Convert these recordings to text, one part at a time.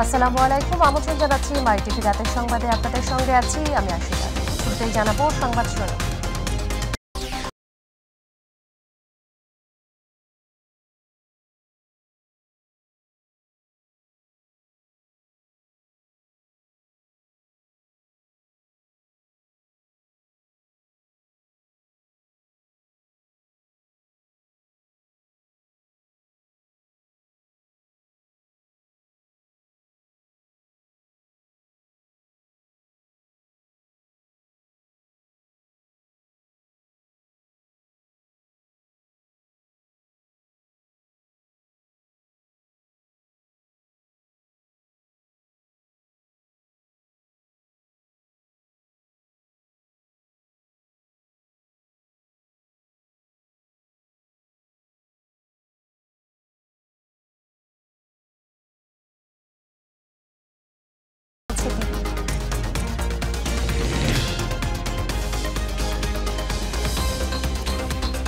আসসালামু আলাইকুম, আমন্ত্রণ জানাচ্ছি মাই টিভি রাতের সংবাদে। আপনাদের সঙ্গে আছি আমি আশিকা। শুরুতেই জানাবো সংবাদ শিরোনাম।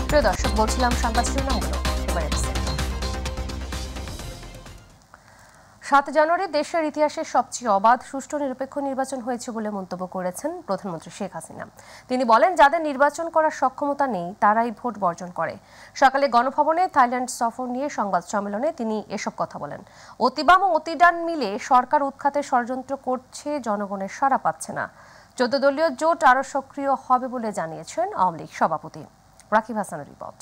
প্রিয় দর্শক, বলছিলাম সংবাদ শিরোনামগুলো। 7 জানুয়ারি দেশের ইতিহাসে সবচেয়ে অবাধ, সুষ্ঠু, নিরপেক্ষ নির্বাচন হয়েছে বলে মন্তব্য করেছেন প্রধানমন্ত্রী শেখ হাসিনা। তিনি বলেন, যাদের নির্বাচন করার সক্ষমতা নেই তারাই ভোট বর্জন করে। সকালে গণভবনে থাইল্যান্ড সফর নিয়ে সংবাদ সম্মেলনে তিনি এসব কথা বলেন। অতিবাম ও অতিডান মিলে সরকার উৎখাতে ষড়যন্ত্র করছে, জনগণের সাড়া পাচ্ছে না। 14 দলীয় জোট আরও সক্রিয় হবে বলে জানিয়েছেন আওয়ামী লীগ সভাপতি। রাকিব হাসানের রিপোর্ট।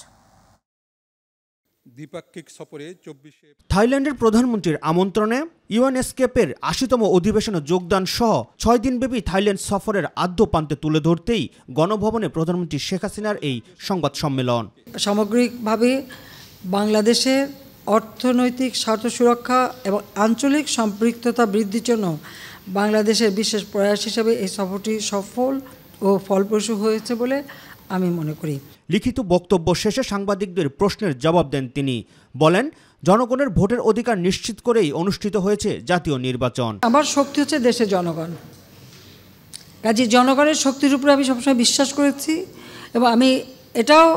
দ্বিপাক্ষিক সফরে থাইল্যান্ডের প্রধানমন্ত্রীর আমন্ত্রণে ইউএনএসকেপের 80তম অধিবেশনে যোগদান সহ 6 দিনব্যাপী থাইল্যান্ড সফরের আদ্যপ্রান্তে তুলে ধরতেই গণভবনে প্রধানমন্ত্রী শেখ হাসিনার এই সংবাদ সম্মেলন। সামগ্রিকভাবে বাংলাদেশের অর্থনৈতিক স্বার্থ সুরক্ষা এবং আঞ্চলিক সম্পৃক্ততা বৃদ্ধির জন্য বাংলাদেশের বিশেষ প্রয়াস হিসেবে এই সফরটি সফল ও ফলপ্রসূ হয়েছে বলে আমি মনে করি। লিখিত বক্তব্য শেষে সাংবাদিকদের প্রশ্নের জবাব দেন তিনি। বলেন, জনগণের ভোটের অধিকার নিশ্চিত করেই অনুষ্ঠিত হয়েছে জাতীয় নির্বাচন। আমার শক্তি হচ্ছে দেশের জনগণ। কাজে জনগণের শক্তির উপরে আমি সবসময় বিশ্বাস করেছি এবং আমি এটাও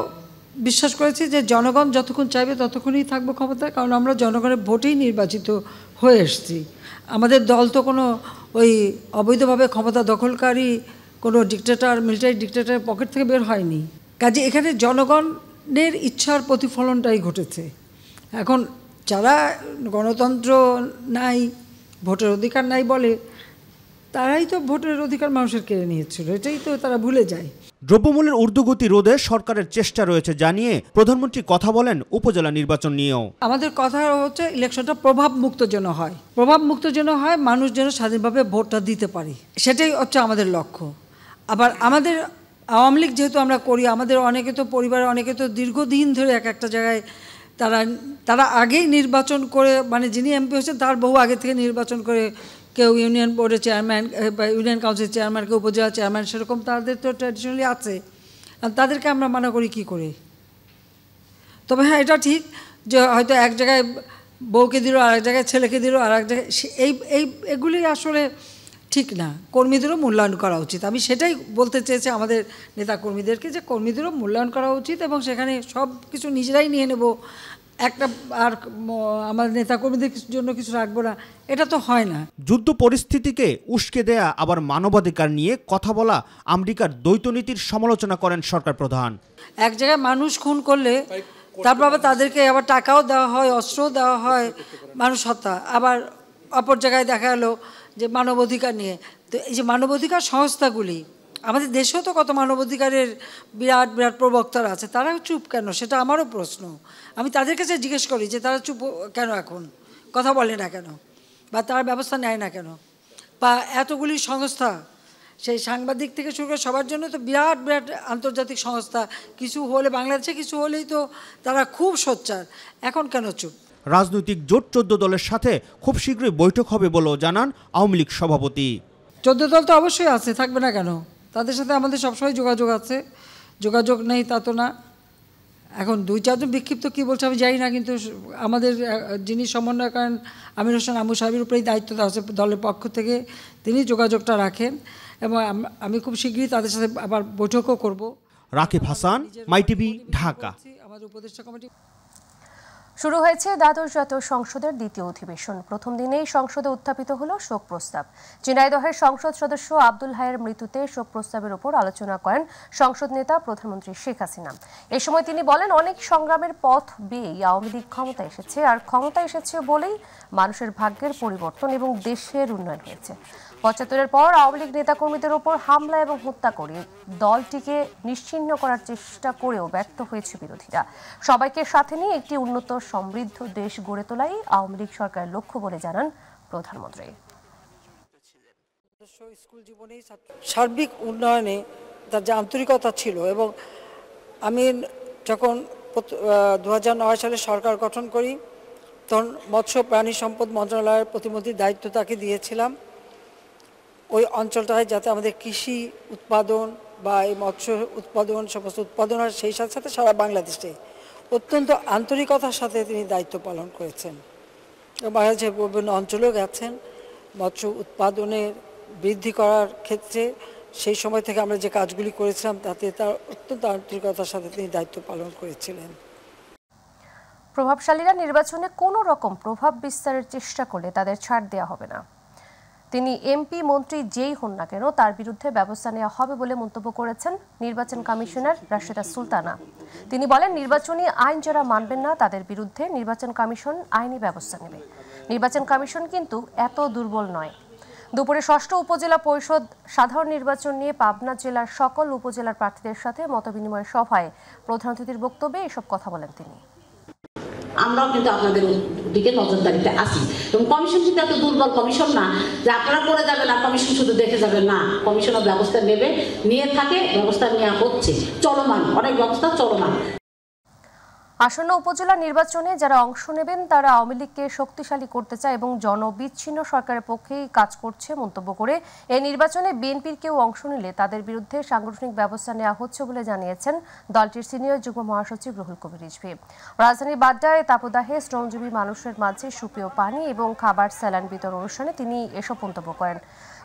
বিশ্বাস করেছি যে জনগণ যতক্ষণ চাইবে ততক্ষণই থাকবো ক্ষমতায়, কারণ আমরা জনগণের ভোটেই নির্বাচিত হয়ে এসেছি। আমাদের দল তো কোনো ওই অবৈধভাবে ক্ষমতা দখলকারী কোনো ডিক্টেটর, মিলিটারি ডিক্টেটরের পকেট থেকে বের হয়নি। কাজে এখানে জনগণের ইচ্ছার প্রতিফলনটাই ঘটেছে। এখন যারা গণতন্ত্র নাই, ভোটের অধিকার নাই বলে, তারাই তো ভোটের অধিকার মানুষের কেড়ে নিয়েছিল, এটাই তো তারা ভুলে যায়। দ্রব্যমূল্যের ঊর্ধ্বগতি রোধে সরকারের চেষ্টা রয়েছে জানিয়ে প্রধানমন্ত্রী কথা বলেন উপজেলা নির্বাচন নিয়েও। আমাদের কথা হচ্ছে ইলেকশনটা প্রভাব মুক্ত যেন হয়, প্রভাব মুক্ত যেন হয়, মানুষ যেন স্বাধীনভাবে ভোটটা দিতে পারে, সেটাই হচ্ছে আমাদের লক্ষ্য। আবার আমাদের আওয়ামী লীগ যেহেতু আমরা করি, আমাদের অনেকে তো পরিবারে অনেকে তো দীর্ঘদিন ধরে একটা জায়গায় তারা আগেই নির্বাচন করে, মানে যিনি এমপি হয়েছেন তার বহু আগে থেকে নির্বাচন করে, কেউ ইউনিয়ন বোর্ডের চেয়ারম্যান বা ইউনিয়ন কাউন্সিল চেয়ারম্যান, কেউ উপজেলা চেয়ারম্যান, সেরকম তাদের তো ট্র্যাডিশনালি আছে। তাদেরকে আমরা মানা করি কি করে? তবে হ্যাঁ, এটা ঠিক যে হয়তো এক জায়গায় বউকে দিল, আর এক জায়গায় ছেলেকে দিল, আর এক জায়গায় এগুলি আসলে ঠিক না। কর্মীদেরও মূল্যায়ন করা উচিত। আমি সেটাই বলতে চেয়েছি আমাদের নেতা কর্মীদেরকে, যে কর্মীদেরও মূল্যায়ন করা উচিত এবং সেখানে সব কিছু নিজেরাই নিয়ে নেব, একটা আর আমাদের নেতা কর্মীদের জন্য কিছু রাখবো না, এটা তো হয় না। যুদ্ধ পরিস্থিতিকে উস্কে দেয়া আবার মানবাধিকার নিয়ে কথা বলা আমেরিকার দ্বৈত নীতির সমালোচনা করেন সরকার প্রধান। এক জায়গায় মানুষ খুন করলে তারপর আবার তাদেরকে আবার টাকাও দেওয়া হয়, অস্ত্রও দেওয়া হয়, মানুষ হত্যা। আবার অপর জায়গায় দেখা গেলো যে মানবাধিকার নিয়ে। তো এই যে মানবাধিকার সংস্থাগুলি, আমাদের দেশেও তো কত মানবাধিকারের বিরাট বিরাট প্রবক্তারা আছে, তারাও চুপ কেন? সেটা আমারও প্রশ্ন। আমি তাদের কাছে জিজ্ঞেস করি যে তারা চুপ কেন, এখন কথা বলে না কেন, বা তার ব্যবস্থা নেয় না কেন? বা এতগুলি সংস্থা, সেই সাংবাদিক থেকে শুরু করে সবার জন্য তো বিরাট বিরাট আন্তর্জাতিক সংস্থা, কিছু হলে বাংলাদেশে কিছু হলেই তো তারা খুব সোচ্চার, এখন কেন চুপ? রাজনৈতিক জোট 14 দলের সাথে খুব শীঘ্রই বৈঠক হবে বলেও জানান আওয়ামী লীগ সভাপতি। 14 দল তো অবশ্যই আছে, থাকবে না কেন? তাদের সাথে আমাদের সবসময় যোগাযোগ আছে, যোগাযোগ নেই তা তো না। এখন 2-4 জন বিক্ষিপ্ত কী বলছে আমি জানি না, কিন্তু আমাদের যিনি সমন্বয় করেন আমির হোসেন আমু সাহেবের উপরেই দায়িত্ব দেওয়া আছে দলের পক্ষ থেকে, তিনি যোগাযোগটা রাখেন এবং আমি খুব শীঘ্রই তাদের সাথে আবার বৈঠকও করব। রাকিব হাসান, মাই টিভি, ঢাকা। আমাদের উপদেষ্টা কমিটি। শুরু হয়েছে দ্বাদশ জাতীয় সংসদের দ্বিতীয় অধিবেশন। প্রথম দিনেই সংসদে উত্থাপিত হলো শোক প্রস্তাব। ঝিনাইদহের সংসদ সদস্য আব্দুল হাইয়ের মৃত্যুতে শোক প্রস্তাবের উপর আলোচনা করেন সংসদ নেতা প্রধানমন্ত্রী শেখ হাসিনা। এ সময় তিনি বলেন, অনেক সংগ্রামের পথ বেয়েই আওয়ামী লীগ ক্ষমতা এসেছে, আর ক্ষমতা এসেছে বলেই মানুষের ভাগ্যের পরিবর্তন এবং দেশের উন্নয়ন হয়েছে। ৭৫-এর পর আওয়ামী লীগ নেতাকর্মীদের ওপর হামলা এবং হত্যা করে দলটিকে নিশ্চিহ্ন করার চেষ্টা করেও ব্যর্থ হয়েছে বিরোধীরা। সবাইকে সাথে নিয়ে একটি উন্নত সমৃদ্ধ দেশ গড়ে তোলাই আওয়ামী লীগ সরকারের লক্ষ্য বলে জানান প্রধানমন্ত্রী। স্কুল জীবনে সার্বিক উন্নয়নে তার যে আন্তরিকতা ছিল, এবং আমি যখন 2009 সালে সরকার গঠন করি তখন মৎস্য প্রাণী সম্পদ মন্ত্রণালয়ের প্রতিমন্ত্রীর দায়িত্ব তাকে দিয়েছিলাম। ওই অঞ্চলটায় যাতে আমাদের কৃষি উৎপাদন বা এই মৎস্য উৎপাদন সমস্ত উৎপাদন হয়, সেই সাথে সাথে সারা বাংলাদেশে অত্যন্ত আন্তরিকতার সাথে তিনি দায়িত্ব পালন করেছেন। বাংলাদেশের বিভিন্ন অঞ্চলেও গেছেন মৎস্য উৎপাদনের বৃদ্ধি করার ক্ষেত্রে। সেই সময় থেকে আমরা যে কাজগুলি করেছিলাম তাতে তার অত্যন্ত আন্তরিকতার সাথে তিনি দায়িত্ব পালন করেছিলেন। প্রভাবশালীরা নির্বাচনে কোনো রকম প্রভাব বিস্তারের চেষ্টা করলে তাদের ছাড় দেওয়া হবে না। তিনি এমপি মন্ত্রী যেই হন না কেন তার বিরুদ্ধে ব্যবস্থা নেওয়া হবে বলে মন্তব্য করেছেন নির্বাচন কমিশনার রাশেদা সুলতানা। তিনি বলেন, নির্বাচনী আইন যারা মানবেন না তাদের বিরুদ্ধে নির্বাচন কমিশন আইনি ব্যবস্থা নেবে। নির্বাচন কমিশন কিন্তু এত দুর্বল নয়। দুপুরে ৬ষ্ঠ উপজেলা পরিষদ সাধারণ নির্বাচন নিয়ে পাবনা জেলার সকল উপজেলার প্রার্থীদের সাথে মতবিনিময় সভায় প্রধান অতিথির বক্তব্যে এসব কথা বলেন তিনি। আমরাও কিন্তু আপনাদের দিকে নজরদারিতে আছি, এবং কমিশন কিন্তু এত দুর্বল কমিশন না যে আপনারা করে যাবেন আর কমিশন শুধু দেখে যাবেন। না, কমিশনও ব্যবস্থা নেবে, নিয়ে থাকে, ব্যবস্থা নেওয়া হচ্ছে, চলমান, অনেক ব্যবস্থা চলমান। আসন্ন উপজেলা নির্বাচনে যারা অংশ নেবেন তারা আওয়ামী লীগকে শক্তিশালী করতে চায় এবং জনবিচ্ছিন্ন সরকারের পক্ষেই কাজ করছে মন্তব্য করে এই নির্বাচনে বিএনপির কেউ অংশ নিলে তাদের বিরুদ্ধে সাংগঠনিক ব্যবস্থা নেওয়া হচ্ছে বলে জানিয়েছেন দলটির সিনিয়র যুগ্ম মহাসচিব রুহুল কবির রিজভী। রাজধানীর বাড্ডায় তাপদাহে শ্রমজীবী মানুষের মাঝে সুপেয় পানি এবং খাবার স্যালান বিতরণ অনুষ্ঠানে তিনি এসব মন্তব্য করেন।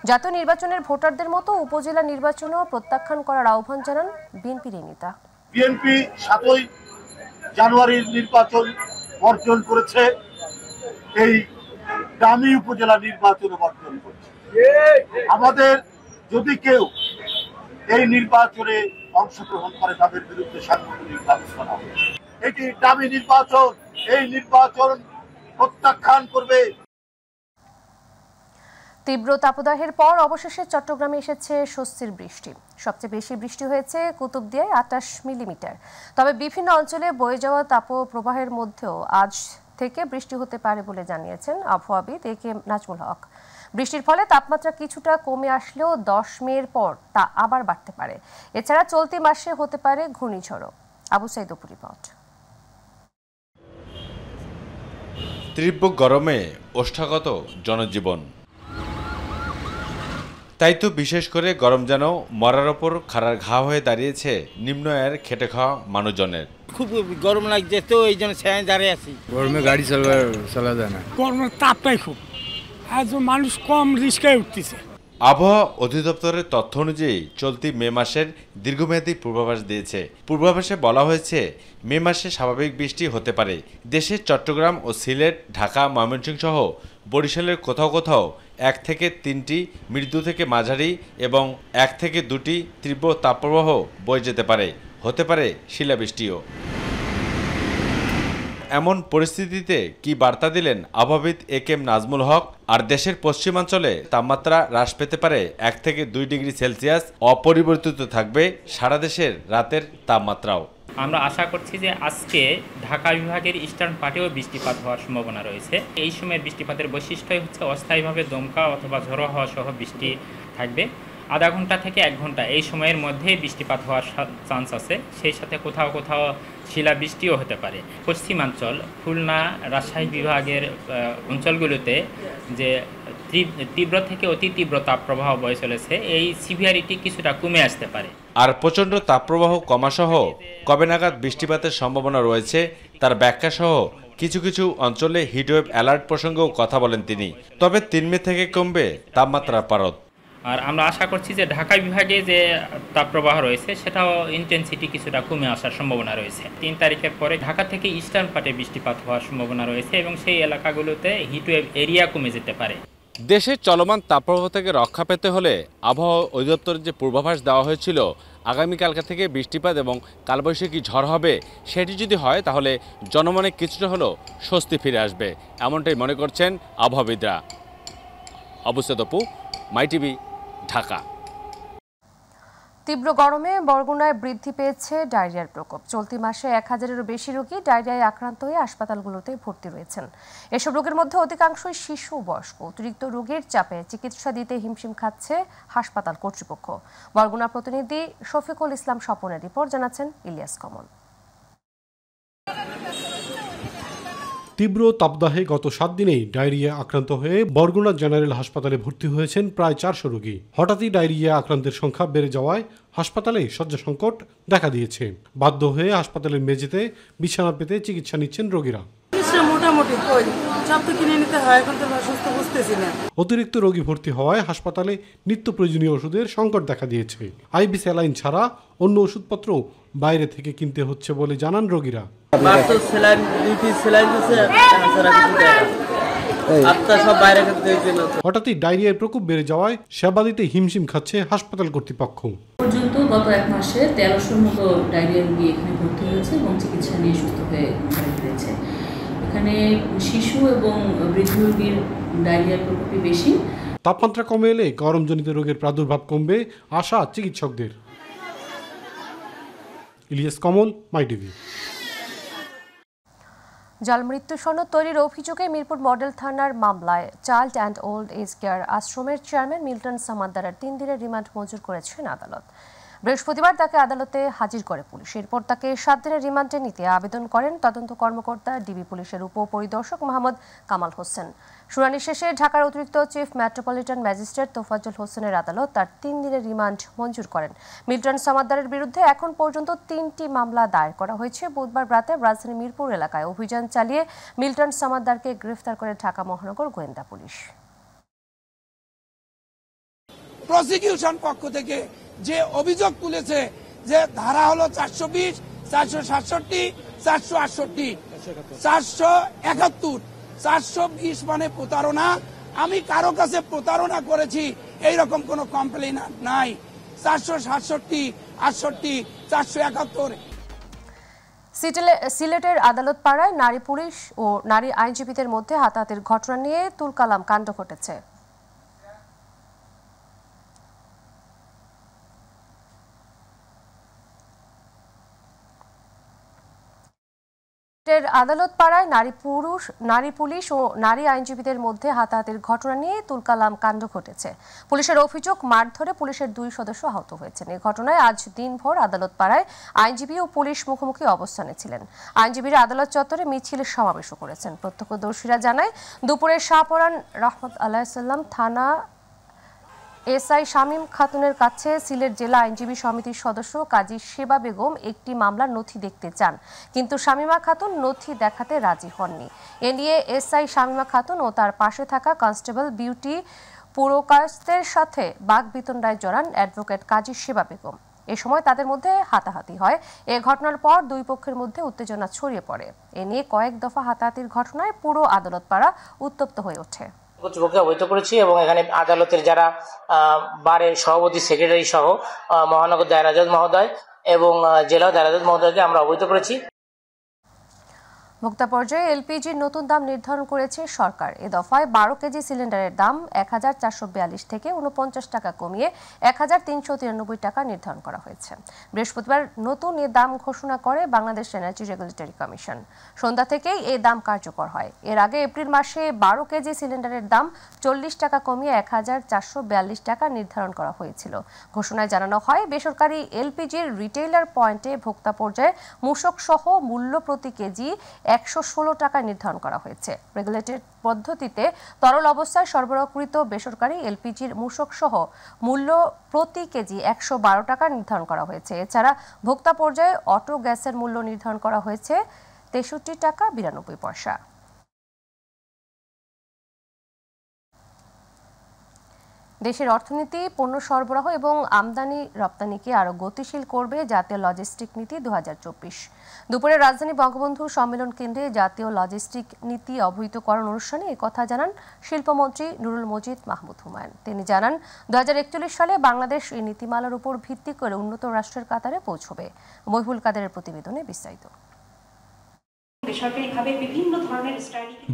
জাতীয় নির্বাচনের ভোটারদের মতো উপজেলা নির্বাচনও প্রত্যাখ্যান করার আহ্বান জানান বিএনপির এই নেতা। বিএনপি ৭ই জানুয়ারির নির্বাচন বর্জন করেছে, এই দামি উপজেলা নির্বাচন বর্জন করেছে। আমাদের যদি কেউ এই নির্বাচনে অংশগ্রহণ করে তাদের বিরুদ্ধে সাংগঠনিক ব্যবস্থা নেওয়া হবে। এটি দামি নির্বাচন, এই নির্বাচন প্রত্যাখ্যান করবে। তীব্র তাপদাহের পর অবশেষে চট্টগ্রামে এসেছে স্বস্তির বৃষ্টি। সবচেয়ে বেশি বৃষ্টি হয়েছে কুতুবদিয়ায় ২৮ মিলিমিটার। তবে বিভিন্ন অঞ্চলে বয়ে যাওয়া তাপপ্রবাহের মধ্যেও আজ থেকে বৃষ্টি হতে পারে বলে জানিয়েছেন আবহাওয়াবিদ AK নাজমুল হক। বৃষ্টির ফলে তাপমাত্রা কিছুটা কমে আসলেও ১০ মের পর তা আবার বাড়তে পারে। এছাড়া চলতি মাসে হতে পারে ঘূর্ণিঝড়ও। আবু সাইদ রিপোর্ট। তীব্র গরমে ওষ্ঠাগত জনজীবন। তাই তো বিশেষ করে গরম যেন মরার ওপর খাড়ার ঘা হয়ে দাঁড়িয়েছে নিম্ন আয়ের খেটে খাওয়া মানুষজনের। খুব গরম লাগছে তো এই জন্য ছায়ায় দাঁড়িয়ে আছি। গরমে গাড়ি চলা যায় না, গরমের তাপটাই খুব, আজ মানুষ কম রিস্কে উঠতেছে। আবহাওয়া অধিদপ্তরের তথ্য অনুযায়ী চলতি মে মাসের দীর্ঘমেয়াদী পূর্বাভাস দিয়েছে। পূর্বাভাসে বলা হয়েছে মে মাসে স্বাভাবিক বৃষ্টি হতে পারে। দেশের চট্টগ্রাম ও সিলেট, ঢাকা, ময়মনসিংহ সহ বরিশালের কোথাও কোথাও ১ থেকে ৩টি মৃদু থেকে মাঝারি এবং ১ থেকে ২টি তীব্র তাপপ্রবাহ বয়ে যেতে পারে। হতে পারে শিলাবৃষ্টিও। এমন পরিস্থিতিতে কি বার্তা দিলেন আবহাওয়াবিদ AK নাজমুল হক? আর দেশের পশ্চিমাঞ্চলে তাপমাত্রা হ্রাস পেতে পারে ১ থেকে ২ ডিগ্রি সেলসিয়াস। অপরিবর্তিত থাকবে সারা দেশের রাতের তাপমাত্রাও। আমরা আশা করছি যে আজকে ঢাকা বিভাগের ইস্টার্ন পার্টেও বৃষ্টিপাত হওয়ার সম্ভাবনা রয়েছে। এই সময়ের বৃষ্টিপাতের বৈশিষ্ট্যই হচ্ছে অস্থায়ীভাবে দমকা অথবা ঝোড়ো হওয়া সহ বৃষ্টি থাকবে। আধা ঘন্টা থেকে ১ ঘন্টা এই সময়ের মধ্যেই বৃষ্টিপাত হওয়ার চান্স আছে। সেই সাথে কোথাও কোথাও শিলাবৃষ্টিও হতে পারে। পশ্চিমাঞ্চল, খুলনা, রাজশাহী বিভাগের অঞ্চলগুলোতে যে তীব্র থেকে অতি তীব্র তাপপ্রবাহ বয়ে চলেছে, এই সিভিয়ারিটি কিছুটা কমে আসতে পারে। আর প্রচণ্ড তাপপ্রবাহ কমাসহ কবে নাগাদ বৃষ্টিপাতের সম্ভাবনা রয়েছে তার ব্যাখ্যাসহ কিছু কিছু অঞ্চলে হিটওয়েভ অ্যালার্ট প্রসঙ্গেও কথা বলেন তিনি। তবে ৩ মে থেকে কমবে তাপমাত্রার পারদ। আর আমরা আশা করছি যে ঢাকা বিভাগে যে তাপপ্রবাহ রয়েছে সেটাও ইন্টেন্সিটি কিছুটা কমে আসার সম্ভাবনা রয়েছে। 3 তারিখের পরে ঢাকা থেকে ইস্টার্ন পার্টে বৃষ্টিপাত হওয়ার সম্ভাবনা রয়েছে এবং সেই এলাকাগুলোতে হিটওয়েভ এরিয়া কমে যেতে পারে। দেশের চলমান তাপপ্রবাহ থেকে রক্ষা পেতে হলে আবহাওয়া অধিদপ্তরের যে পূর্বাভাস দেওয়া হয়েছিল আগামীকালকা থেকে বৃষ্টিপাত এবং কালবৈশাখী ঝড় হবে, সেটি যদি হয় তাহলে জনমনে কিছুটা হলেও স্বস্তি ফিরে আসবে, এমনটাই মনে করছেন আবহাওয়াবিদরা। অবস্থিত অপু, মাই টিভি, ঢাকা। তীব্র গরমে বরগুনায় বৃদ্ধি পেয়েছে ডায়রিয়ার প্রকোপ। চলতি মাসে 1000-এরও বেশি রোগী ডায়রিয়ায় আক্রান্ত হয়ে হাসপাতালগুলোতে ভর্তি রয়েছেন। এসব রোগীর মধ্যে অধিকাংশই শিশু ও বয়স্ক। অতিরিক্ত রোগীর চাপে চিকিৎসা দিতে হিমশিম খাচ্ছে হাসপাতাল কর্তৃপক্ষ। বরগুনা প্রতিনিধি শফিকুল ইসলাম স্বপনের রিপোর্ট, জানাচ্ছেন ইলিয়াস কমল। তীব্র তাপদাহে গত 7 দিনেই ডায়রিয়া আক্রান্ত হয়ে বরগুনা জেনারেল হাসপাতালে ভর্তি হয়েছেন প্রায় 400 রোগী। হঠাৎই ডায়রিয়া আক্রান্তের সংখ্যা বেড়ে যাওয়ায় হাসপাতালে শয্যা সংকট দেখা দিয়েছে। বাধ্য হয়ে হাসপাতালের মেঝেতে বিছানা পেতে চিকিৎসা নিচ্ছেন রোগীরা। মোটামুটি সব তো কিনে নিতে হয়, এখন তো সুস্থ বুঝতেছি না। অতিরিক্ত রোগী ভর্তি হওয়ায় হাসপাতালে নিত্য প্রয়োজনীয় ওষুধের সংকট দেখা দিয়েছে। আইভি স্যালাইন ছাড়া অন্য ওষুধপত্র বাইরে থেকে কিনতে হচ্ছে বলে জানান রোগীরা। হঠাৎই ডায়রিয়ার প্রকোপ বেড়ে যাওয়ায় সেবা দিতে হিমশিম খাচ্ছে হাসপাতাল কর্তৃপক্ষ। পর্যন্ত গত 1 মাসে 1300-র মতো ডায়রিয়া রোগী এখানে ভর্তি হয়েছে এবং চিকিৎসা নিয়ে সুস্থ হয়ে ফিরেছে। এখানে শিশু এবং বৃদ্ধ রোগীর ডায়রিয়ার প্রকোপই বেশি। তাপমাত্রা কমে এলে গরমজনিত রোগের প্রাদুর্ভাব কমবে আশা চিকিৎসকদের। Ilias Kamal, my TV. জাল মৃত্যু সনদ তৈরির অভিযোগে মিরপুর মডেল থানার মামলায় child and old age care আশ্রমের চেয়ারম্যান মিল্টন সামাদ্দারের 3 দিনের রিমান্ড মঞ্জুর করেছেন আদালত। বৃহস্পতিবার তাকে আদালতে হাজির করে পুলিশ। এরপর তাকে 7 দিনের রিমান্ডে নিতে আবেদন করেন তদন্ত কর্মকর্তা ডিবি পুলিশের উপপরিদর্শক মোহাম্মদ কামাল হোসেন। শুনানি শেষে ঢাকার অতিরিক্ত চিফ মেট্রোপলিটন ম্যাজিস্ট্রেট তোফাজ্জল হোসেনের আদালত তার 3 দিনের রিমান্ড মঞ্জুর করেন। মিল্টন সামাদ্দারের বিরুদ্ধে এখন পর্যন্ত 3টি মামলা দায়ের করা হয়েছে। বুধবার রাতে রাজধানী মিরপুর এলাকায় অভিযান চালিয়ে মিল্টন সামাদ্দারকে গ্রেফতার করে ঢাকা মহানগর গোয়েন্দা পুলিশ। প্রসিকিউশন পক্ষ থেকে যে অভিযোগ তুলেছে যে ধারা হলো 420, 467, 468, 471, 420 মানে প্রতারণা। আমি কারো কাছে প্রতারণা করেছি এইরকম কোনো কমপ্লেইন নাই। 467, 68, 471। সিলেটের আদালত পাড়ায় নারী পুলিশ ও নারী আইনজীবীদের মধ্যে হাতাহাতির ঘটনা নিয়ে তুলকালাম কাণ্ড ঘটেছে। আদালত পাড়ায় নারী পুলিশ ও নারী আইনজীবীদের মধ্যে হাতাহাতির ঘটনা নিয়ে তুলকালাম কাণ্ড ঘটেছে। পুলিশের অভিযোগ, মারধরে পুলিশের 2 সদস্য আহত হয়েছেন। এই ঘটনায় আজ দিনভর আদালত পাড়ায় আইনজীবী ও পুলিশ মুখোমুখি অবস্থানে ছিলেন। আইনজীবীরা আদালত চত্বরে মিছিলের সমাবেশও করেছেন। প্রত্যক্ষদর্শীরা জানায়, দুপুরে শাহপরান রহমত আলাইসাল্লাম থানা এসআই শামীম খাতুনের কাছে সিলেট জেলা আইনজীবী সমিতির সদস্য কাজী সেবা বেগম একটি মামলার নথি দেখতে চান, কিন্তু শামীমা খাতুন নথি দেখাতে রাজি হননি। এ নিয়ে এসআই শামীমা খাতুন ও তার পাশে থাকা কনস্টেবল বিউটি পুরকায়স্তের সাথে বাকবিতণ্ডায় জড়ান অ্যাডভোকেট কাজী সেবা বেগম। এ সময় তাদের মধ্যে হাতাহাতি হয়। এ ঘটনার পর 2 পক্ষের মধ্যে উত্তেজনা ছড়িয়ে পড়ে। এ নিয়ে কয়েক দফা হাতাহাতির ঘটনায় পুরো আদালত পাড়া উত্তপ্ত হয়ে ওঠে। কর্তৃপক্ষকে অবহিত করেছি এবং এখানে আদালতের যারা বারের সভাপতি, সেক্রেটারি সহ মহানগর দায়রা জজ মহোদয় এবং জেলা দায়রা জজ মহোদয়কে আমরা অবহিত করেছি। ভোক্তা পর্যায়ে এলপিজির নতুন দাম নির্ধারণ করেছে সরকার। এ দফায় 12 কেজি সিলিন্ডারের দাম 1442 থেকে 49 টাকা কমিয়ে 1393 টাকা নির্ধারণ করা হয়েছে। বৃহস্পতিবার নতুন এ দাম ঘোষণা করে বাংলাদেশ এনার্জি রেগুলেটরি কমিশন। সন্ধ্যা থেকেই এ দাম কার্যকর হয়। এর আগে এপ্রিল মাসে 12 কেজি সিলিন্ডারের দাম 40 টাকা কমিয়ে 1442 টাকা নির্ধারণ করা হয়েছিল। ঘোষণায় জানানো হয়, বেসরকারি এলপিজির রিটেইলার পয়েন্টে ভোক্তা পর্যায়ে মূসক সহ মূল্য প্রতি কেজি 116 টাকা নির্ধারণ করা হয়েছে। রেগুলেটেড পদ্ধতিতে তরল অবস্থায় সরবরাহকৃত বেসরকারি এলপিজির মূসক সহ মূল্য প্রতি কেজি 112 টাকা নির্ধারণ করা হয়েছে। এছাড়া ভোক্তা পর্যায়ে অটো গ্যাসের মূল্য নির্ধারণ করা হয়েছে 63 টাকা 92 পয়সা। দেশের অর্থনীতি, পণ্য সরবরাহ এবং আমদানি রপ্তানিকে আরও গতিশীল করবে জাতীয় লজিস্টিক নীতি 2024। দুপুরে রাজধানী বঙ্গবন্ধু সম্মেলন কেন্দ্রে জাতীয় লজিস্টিক নীতি অবহিতকরণ অনুষ্ঠানে একথা জানান শিল্পমন্ত্রী নুরুল মজিদ মাহমুদ হুমায়ুন। তিনি জানান 2041 সালে বাংলাদেশ এই নীতিমালার উপর ভিত্তি করে উন্নত রাষ্ট্রের কাতারে পৌঁছবে। মহিবুল কাদেরের প্রতিবেদনে বিস্তারিত।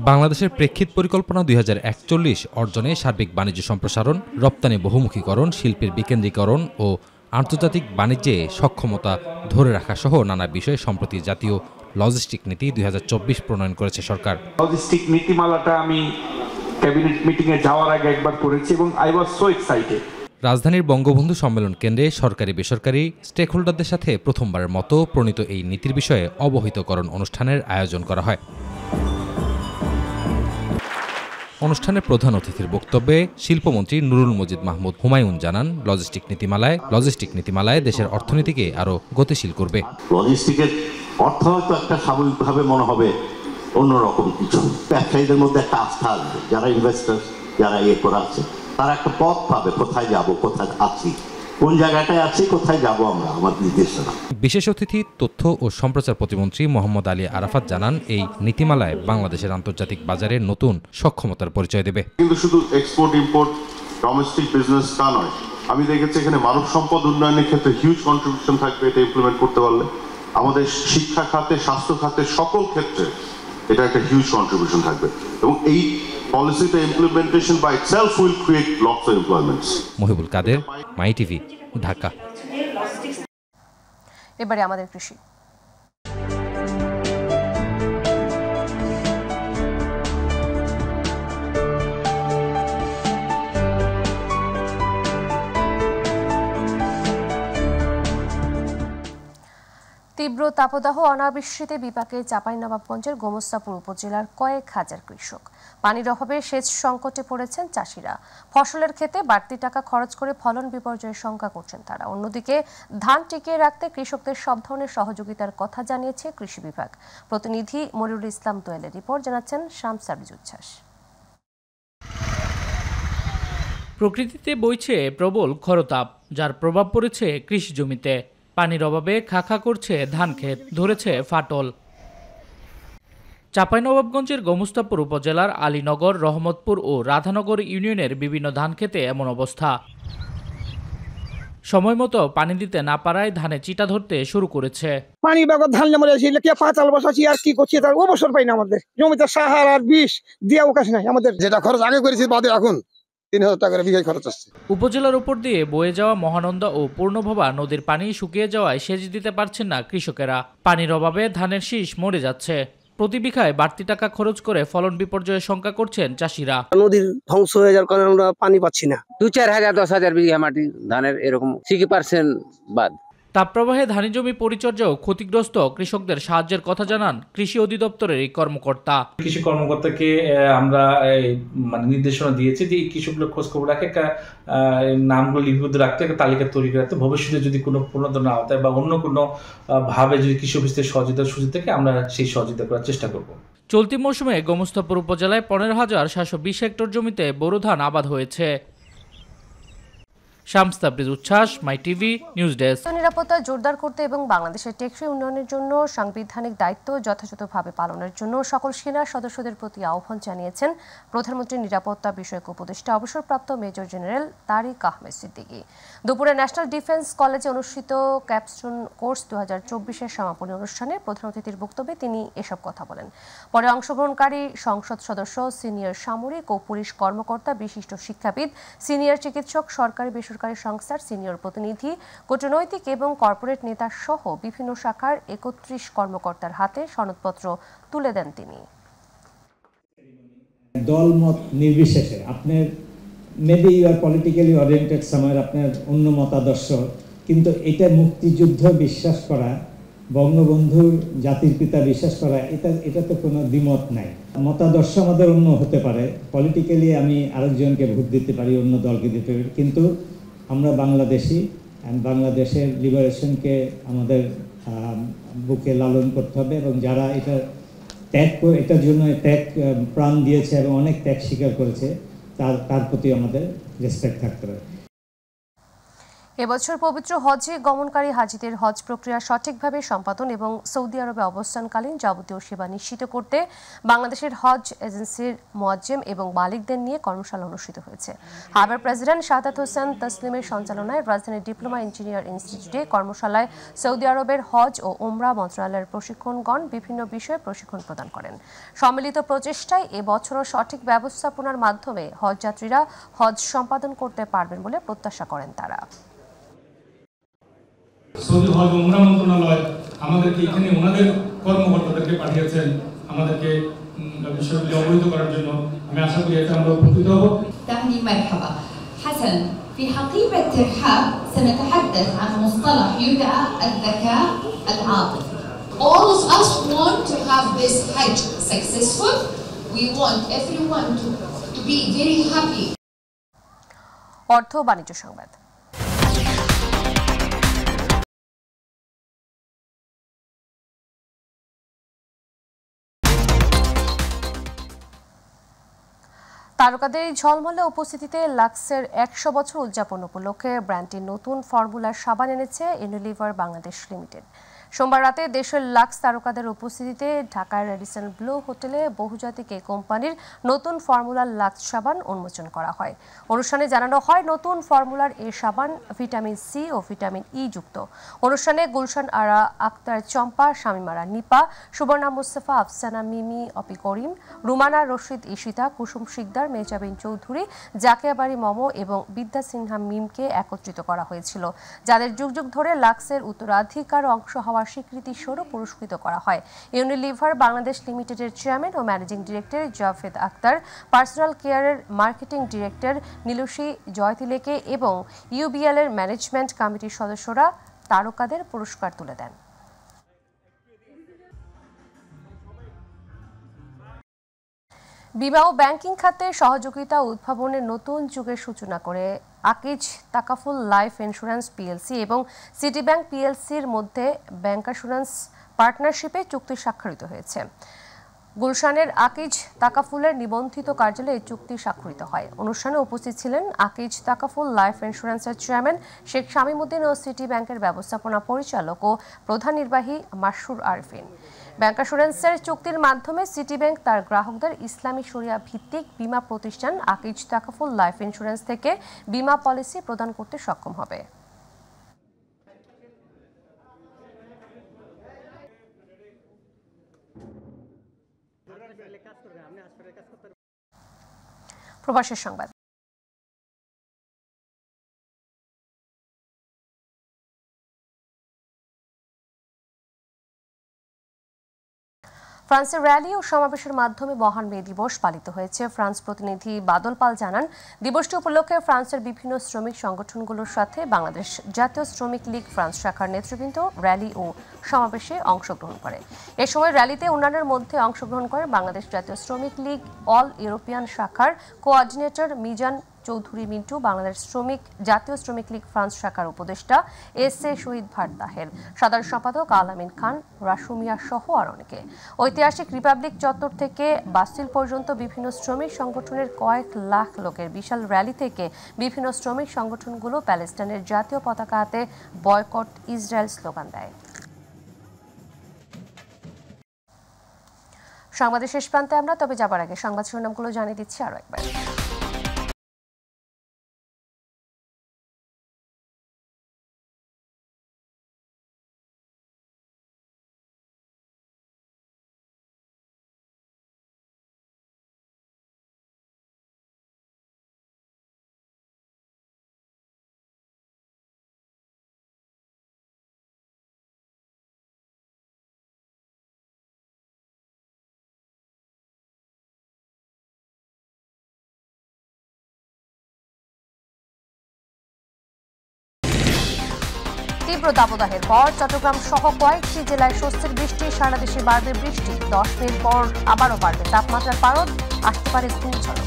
বাংলাদেশের প্রেক্ষিত পরিকল্পনা 2041 অর্জনে সার্বিক বাণিজ্য সম্প্রসারণ, রপ্তানি বহুমুখীকরণ, শিল্পের বিকেন্দ্রীকরণ ও আন্তর্জাতিক বাণিজ্যে সক্ষমতা ধরে রাখা সহ নানা বিষয়ে সম্প্রতি জাতীয় লজিস্টিক নীতি 2024 প্রণয়ন করেছে সরকার। লজিস্টিক নীতিমালাটা আমি ক্যাবিনেট মিটিংয়ে যাওয়ার আগে একবার পড়েছি এবং আই ওয়াজ সো এক্সাইটেড। রাজধানীর বঙ্গবন্ধু সম্মেলন কেন্দ্রে সরকারি বেসরকারি স্টেকহোল্ডারদের সাথে প্রথমবারের মতো প্রণীত এই নীতির বিষয়ে অবহিতকরণ অনুষ্ঠানের আয়োজন করা হয়। অনুষ্ঠানে প্রধান অতিথির বক্তব্যে শিল্পমন্ত্রী নুরুল মজিদ মাহমুদ হুমায়ুন জানান, লজিস্টিক নীতিমালায় দেশের অর্থনীতিকে আরও গতিশীল করবে। লজিস্টিকের অর্থ হয়তো একটা স্বাভাবিকভাবে মনে হবে অন্যরকম কিছু, ব্যবসায়ীদের মধ্যে একটা আস্থা আসবে, যারা ইনভেস্টার, যারা করা আছে তারা একটা পথ পাবে, কোথায় যাব, কোথায় আছি, কোন জায়গাটায় আছি, কোথায় যাব আমরা, আমার নির্দেশনা। বিশেষ অতিথি তথ্য ও সম্প্রচার প্রতিমন্ত্রী মোহাম্মদ আলী আরাফাত জানান, এই নীতিমালায় বাংলাদেশের আন্তর্জাতিক বাজারে নতুন সক্ষমতার পরিচয় দেবে। কিন্তু শুধু এক্সপোর্ট ইম্পোর্ট ডোমেস্টিক বিজনেস তা নয়, আমি দেখেছি এখানে মানব সম্পদ উন্নয়নের ক্ষেত্রে হিউজ কন্ট্রিবিউশন থাকবে এটা ইমপ্লিমেন্ট করতে পারলে। আমাদের শিক্ষা খাতে, স্বাস্থ্য খাতে, সকল ক্ষেত্রে এটা একটা হিউজ কন্ট্রিবিউশন থাকবে এবং এই পলিসিটা implementation by itself will create lots of employments. Mohibul Kader, my TV, Dhaka. এবারে আমাদের কৃষি। তীব্র তাপদাহ অনাবৃষ্টিতে বিপাকে চাঁপাইনবাবগঞ্জের গোমস্তাপুর উপজেলার কয়েক হাজার কৃষক। পানির অভাবে সেচ সংকটে পড়েছেন চাষিরা। ফসলের ক্ষেতে বাড়তি টাকা খরচ করে ফলন বিপর্যয়ের শঙ্কা করছেন তারা। অন্যদিকে ধান টিকিয়ে রাখতে কৃষকদের সব ধরনের সহযোগিতার কথা জানিয়েছে কৃষি বিভাগ। প্রতিনিধি মনিরুল ইসলাম দোয়েলের রিপোর্ট, জানাচ্ছেন শামস সাবিজ উচ্ছ্বাস। প্রকৃতিতে বইছে প্রবল খরতাপ, যার প্রভাব পড়েছে কৃষি জমিতে। পানির অভাবে খাখা করছে ধান ক্ষেত, ধরেছে ফাটল। চাঁপাইনবাবগঞ্জের গোমস্তাপুর উপজেলার আলীনগর, রহমতপুর ও রাধানগর ইউনিয়নের বিভিন্ন ধান ক্ষেতে এমন অবস্থা। সময় মতো পানি দিতে না পারায় ধানে চিটা ধরতে শুরু করেছে। পানি বাগর ধান পাঁচাল বসাচ্ছি আর কি করছি, তার অবসর পাই না। আমাদের জমিতে সাহার আর বিষ দিয়ে অবকাশ নাই। আমাদের যেটা খরচ আগে করেছি বাদে এখন 3000 টাকা বিঘায় খরচ আসছে। উপজেলার উপর দিয়ে বয়ে যাওয়া মহানন্দা ও পূর্ণভবা নদীর পানি শুকিয়ে যাওয়ায় সেচ দিতে পারছেন না কৃষকেরা। পানির অভাবে ধানের শীষ মরে যাচ্ছে। প্রতি বিঘায় বাড়তি টাকা খরচ করে ফলন বিপর্যয়ের শঙ্কা করছেন চাষিরা। নদীর ধ্বংস হয়ে যাওয়ার কারণে আমরা পানি পাচ্ছি না। 2-4 হাজার 10,000 বিঘা মাটি ধানের এরকম 60% বাদ। তাপপ্রবাহে ধানি জমি পরিচর্যা ও ক্ষতিগ্রস্ত কৃষকদের সাহায্যের কথা জানান কৃষি অধিদপ্তরের এই কর্মকর্তা। কৃষি কর্মকর্তাকে আমরা নির্দেশনা দিয়েছি যে কৃষকগুলোর খোঁজ খবর রাখে, নামগুলো লিপিবদ্ধ রাখতে, একটা তালিকা তৈরি রাখতে, ভবিষ্যতে যদি কোনো প্রণোদনা না হতে বা অন্য কোনো ভাবে যদি কৃষি অফিসের সহযোগিতার সুযোগ থেকে আমরা সেই সহযোগিতা করার চেষ্টা করব। চলতি মৌসুমে গোমস্তাপুর উপজেলায় 15,720 হেক্টর জমিতে বোরো ধান আবাদ হয়েছে। শামস সাবিজ উচ্ছ্বাস, মাই টিভি, নিউজ ডেস্ক। নিরাপত্তা জোরদার করতে এবং বাংলাদেশের টেকসই উন্নয়নের জন্য সাংবিধানিক দায়িত্ব যথাযথভাবে পালনের জন্য সকল সেনা সদস্যদের প্রতি আহ্বান জানিয়েছেন প্রধানমন্ত্রীর নিরাপত্তা বিষয়ক উপদেষ্টা অবসরপ্রাপ্ত মেজর জেনারেল তারিক আহমেদ সিদ্দিকী। দুপুরে ন্যাশনাল ডিফেন্স কলেজে অনুষ্ঠিত ক্যাপস্টোন কোর্স 2024-এর সমাপনী অনুষ্ঠানে প্রধান অতিথির বক্তব্যে তিনি এসব কথা বলেন। পরে অংশগ্রহণকারী সংসদ সদস্য, সিনিয়র সামরিক ও পুলিশ কর্মকর্তা, বিশিষ্ট শিক্ষাবিদ, সিনিয়র চিকিৎসক, সরকারি বেসরকারি সংস্থার সিনিয়র প্রতিনিধি, কূটনৈতিক এবং কর্পোরেট নেতা সহ বিভিন্ন শাখার 31 কর্মকর্তার হাতে সনদপত্র তুলে দেন তিনি। দলমত নির্বিশেষে আপনার maybe you are politically oriented summer, আপনার অন্য মতাদর্শ, কিন্তু এটা মুক্তিযুদ্ধ বিশ্বাস করা, বঙ্গবন্ধুর জাতির পিতা বিশ্বাস করা, এটাতে কোনো দ্বিমত নাই। মতাদর্শ আমাদের অন্য হতে পারে, পলিটিক্যালি আমি আরেকজনকে ভোট দিতে পারি, অন্য দলকে দিতে পারি, কিন্তু আমরা বাংলাদেশি, বাংলাদেশের লিবারেশনকে আমাদের বুকে লালন করতে হবে এবং যারা এটার জন্য ত্যাগ প্রাণ দিয়েছে এবং অনেক ত্যাগ স্বীকার করেছে তার প্রতি আমাদের রেসপেক্ট থাকতে হবে। এবছর পবিত্র হজে গমনকারী হাজিদের হজ প্রক্রিয়া সঠিকভাবে সম্পাদন এবং সৌদি আরবে অবস্থানকালীন যাবতীয় সেবা নিশ্চিত করতে বাংলাদেশের হজ এজেন্সির মুয়াজ্জেম এবং মালিকদের নিয়ে কর্মশালা অনুষ্ঠিত হয়েছে। হারবার প্রেসিডেন্ট শাহাদাত হোসেন তসলিমের সঞ্চালনায় রাজধানীর ডিপ্লোমা ইঞ্জিনিয়ার ইনস্টিটিউটে কর্মশালায় সৌদি আরবের হজ ও উমরা মন্ত্রণালয়ের প্রশিক্ষণগণ বিভিন্ন বিষয়ে প্রশিক্ষণ প্রদান করেন। সম্মিলিত প্রচেষ্টায় এবছরও সঠিক ব্যবস্থাপনার মাধ্যমে হজযাত্রীরা হজ সম্পাদন করতে পারবেন বলে প্রত্যাশা করেন তারা। সৌদি হজ উমরা মন্ত্রণালয় আমাদেরকে এখানে ওনাদের কর্মকর্তাদেরকে পাঠিয়েছেন আমাদেরকে বিষয়গুলি অবহিত করার জন্য। আমি আশা করি এতে আমরা উপকৃত হব। تعني مرحبا حسن في حقيبة ترحاب سنتحدث عن مصطلح يدعى الذكاء العاطفي. All of us want to have this Hajj successful. We want everyone to be very happy. অর্থ বাণিজ্য সংবাদ। তারকাদের ঝলমলে উপস্থিতিতে লাক্সের 100 বছর উদযাপন উপলক্ষে ব্র্যান্ডটির নতুন ফর্মুলার সাবান এনেছে ইউনিলিভার বাংলাদেশ লিমিটেড। সোমবার রাতে দেশের লাক্স তারকাদের উপস্থিতিতে ঢাকার রেডিসন ব্লু হোটেলে বহুজাতিক এই কোম্পানির নতুন ফর্মুলার লাক্স সাবান উন্মোচন করা হয়। অনুষ্ঠানে জানানো হয় নতুন ফর্মুলার এই সাবান ভিটামিন সি ও ভিটামিন ই যুক্ত। অনুষ্ঠানে গুলশান আরা, আক্তার চম্পা, শামিমারা নিপা, সুবর্ণা মুস্তাফা, আফসানা মিমি, অপি করিম, রুমানা রশিদ ঈশিতা, কুসুম শিকদার, মেজাবিন চৌধুরী, জাকিয়া বাড়ি মম এবং বিদ্যা সিনহা মিমকে একত্রিত করা হয়েছিল, যাদের যুগ যুগ ধরে লাক্সের উত্তরাধিকার অংশ হওয়ার স্বীকৃতি স্বরূপ পুরস্কৃত করা হয়। ইউনিলিভার বাংলাদেশ লিমিটেডের চেয়ারম্যান ও managing director Javed Akhtar, personal কেয়ারের মার্কেটিং ডিরেক্টর নীলুষী জয়তিলেকে এবং ইউবিএল এর ম্যানেজমেন্ট কমিটির সদস্যরা তারকাদের পুরস্কার তুলে দেন। বিমা ও ব্যাংকিং খাতে সহযোগিতা উদ্ভাবনের নতুন যুগের সূচনা করে Akij Takaful life insurance PLC এবং সিটি ব্যাংক পিএলসির মধ্যে ব্যাংকারস্যুরেন্স পার্টনারশিপে চুক্তি স্বাক্ষরিত হয়েছে। গুলশানের আকিজ তাকাফুলের নিবন্ধিত কার্যালয়ে এই চুক্তি স্বাক্ষরিত হয়। অনুষ্ঠানে উপস্থিত ছিলেন আকিজ তাকাফুল লাইফ ইন্স্যুরেন্সের চেয়ারম্যান শেখ শামীমউদ্দিন ও সিটি ব্যাংকের ব্যবস্থাপনা পরিচালক ও প্রধান নির্বাহী মাসরুর আরফিন। ব্যাংকারস্যুরেন্সের চুক্তির মাধ্যমে সিটি ব্যাংক তার গ্রাহকদের ইসলামী শরিয়া ভিত্তিক বীমা প্রতিষ্ঠান আকিজ তাকাফুল লাইফ ইন্স্যুরেন্স থেকে বীমা পলিসি প্রদান করতে সক্ষম হবে। প্রবাসের সংবাদ। ফ্রান্সের র্যালি ও সমাবেশের মাধ্যমে মহান মে দিবস পালিত হয়েছে। ফ্রান্স প্রতিনিধি বাদল পাল জানান, দিবসটি উপলক্ষে ফ্রান্সের বিভিন্ন শ্রমিক সংগঠনগুলোর সাথে বাংলাদেশ জাতীয় শ্রমিক লীগ ফ্রান্স শাখার নেতৃবৃন্দ র্যালি ও সমাবেশে অংশগ্রহণ করে। এ সময় র্যালিতে অন্যান্যের মধ্যে অংশগ্রহণ করেন বাংলাদেশ জাতীয় শ্রমিক লীগ অল ইউরোপিয়ান শাখার কোঅর্ডিনেটর মিজান চৌধুরী মিন্টু, বাংলাদেশ জাতীয় শ্রমিক লীগ ফ্রান্স শাখার উপদেষ্টা এস.এ. শহীদ ভাট তাহের, সাধারণ সম্পাদক আলামিন খান, রাসুমিয়া সহ আর অনেকে। ঐতিহাসিক রিপাবলিক চত্বর থেকে বাস্তিল পর্যন্ত বিভিন্ন শ্রমিক সংগঠনের কয়েক লাখ লোকের বিশাল র্যালি থেকে বিভিন্ন শ্রমিক সংগঠনগুলো প্যালেস্টাইনের জাতীয় পতাকা হাতে বয়কট ইসরায়েল স্লোগান দেয়। সংবাদের শেষ প্রান্তে আমরা, তবে যাবার আগে সংবাদ শিরোনামগুলো জানিয়ে দিচ্ছি আরো একবার। তীব্র দাবদাহের পর চট্টগ্রাম সহ কয়েকটি জেলায় স্বস্তির বৃষ্টি, সারা দেশে বাড়বে বৃষ্টি, 10 মিনিট পর আবারও বাড়বে তাপমাত্রার পারদ, আসতে পারে ঘূর্ণিঝড়।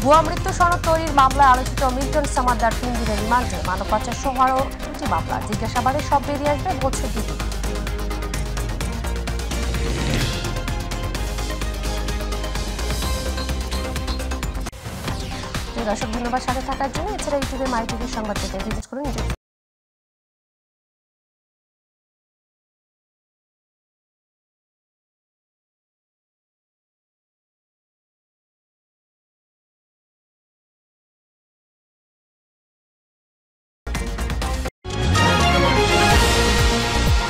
ভুয়া মৃত্যু সনদ তৈরির মামলায় আলোচিত মিল্টন সামাদ্দার 3 দিনের রিমান্ডে, মানব পাচার সহ আরও 2টি মামলা, জিজ্ঞাসাবাদে সব বেরিয়ে আসবে বছর 2। দর্শক ধন্যবাদ সাথে থাকার জন্য। এছাড়া ইউটিউবে মাই টিভির সংবাদ পেতে ভিজিট করুন।